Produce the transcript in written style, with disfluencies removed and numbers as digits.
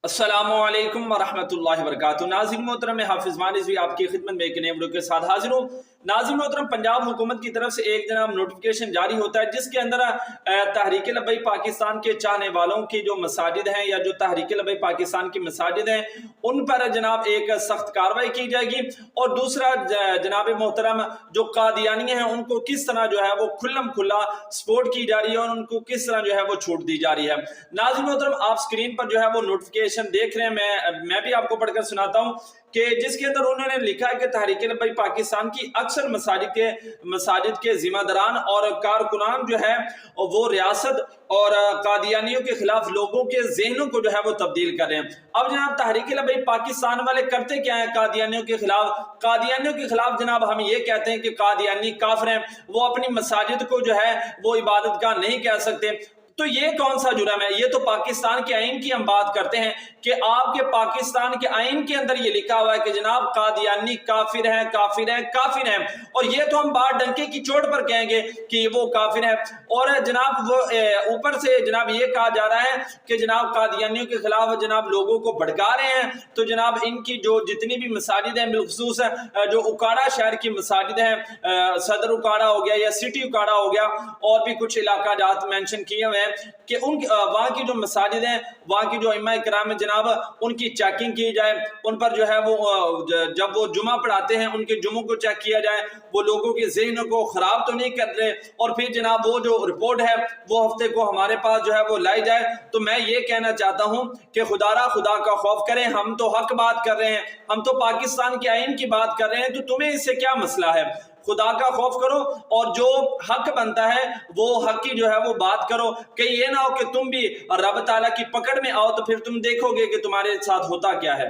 अस्सलामुअलैकुम वरहमतुल्लाहि वबरकातुहू। नाज़रीन मोहतरम, मैं हाफिज़ मानिज़ आपकी खिदमत में एक नए वीडियो के साथ हाजिर हूँ। नाज़रीन मोहतरम, पंजाब हुकूमत की तरफ से एक जनाब नोटिफिकेशन जारी होता है जिसके अंदर तहरीक लब्बैक पाकिस्तान के चाहने वालों की जो मसाजिद हैं या जो तहरीक लब्बैक पाकिस्तान की मसाजिद हैं उन पर जनाब एक सख्त कार्रवाई की जाएगी। और दूसरा जनाब मोहतरम, जो कादियानी हैं उनको किस तरह जो है वो खुल्लम खुल्ला सपोर्ट की जा रही है और उनको किस तरह जो है वो छूट दी जा रही है। नाज़रीन मोहतरम, आप स्क्रीन पर जो है वो नोटिफिकेशन देख रहे हैं, मैं भी आपको पढ़कर सुनाता हूं कि जिसके अंदर उन्होंने लिखा है कि तहरीक लब्बैक पाकिस्तान की अक्सर मसाजिद के जिम्मेदारान और कारकुनान जो है वो रियासत और कादियानियों के खिलाफ लोगों के जहनों को जो है वो तब्दील कर रहे हैं। अब जनाब तहरीक लब्बैक पाकिस्तान वाले करते क्या है कादियानियों के खिलाफ? कादियानियों के खिलाफ जनाब हम ये कहते हैं कि कादियानी काफिर हैं, वो अपनी मसाजिद को जो है वो इबादत गाह नहीं कह सकते। तो ये कौन सा जुर्म है? ये तो पाकिस्तान के आइन की हम बात करते हैं कि आपके पाकिस्तान के आइन के अंदर ये लिखा हुआ है कि जनाब कादियानी काफिर हैं, काफिर हैं, काफिर हैं। और ये तो हम बात डंके की चोट पर कहेंगे कि वो काफिर है। और जनाब वो ऊपर से जनाब ये कहा जा रहा है कि जनाब कादियानियों के खिलाफ जनाब लोगों को भड़का रहे हैं। तो जनाब इनकी जो जितनी भी मसाजिद हैं, बिलखुसूस जो उकाड़ा शहर की मसाजिद हैं, सदर उकाड़ा हो गया या सिटी उकाड़ा हो गया, और भी कुछ इलाका जात मेंशन किए हुए हैं कि उन वहाँ की जो मसाजिद हैं, वहाँ की जो इमाम इकराम जनाब उनकी चेकिंग की जाए, उन पर जो है वो जब वो जुमा पढ़ाते हैं उनके जुमों को चेक किया जाए, वो लोगों के ज़हन को खराब तो नहीं कर रहे, और फिर जनाब वो जो रिपोर्ट है वो हफ्ते को हमारे पास जो है वो लाई जाए। तो मैं ये कहना चाहता हूँ कि खुदा का खौफ करें। हम तो हक बात कर रहे हैं, हम तो पाकिस्तान के आइन की बात कर रहे हैं, तो तुम्हें इससे क्या मसला है? खुदा का खौफ करो और जो हक बनता है वो हक की जो है वो बात करो। कहीं ये ना हो कि तुम भी रब ताला की पकड़ में आओ तो फिर तुम देखोगे कि तुम्हारे साथ होता क्या है।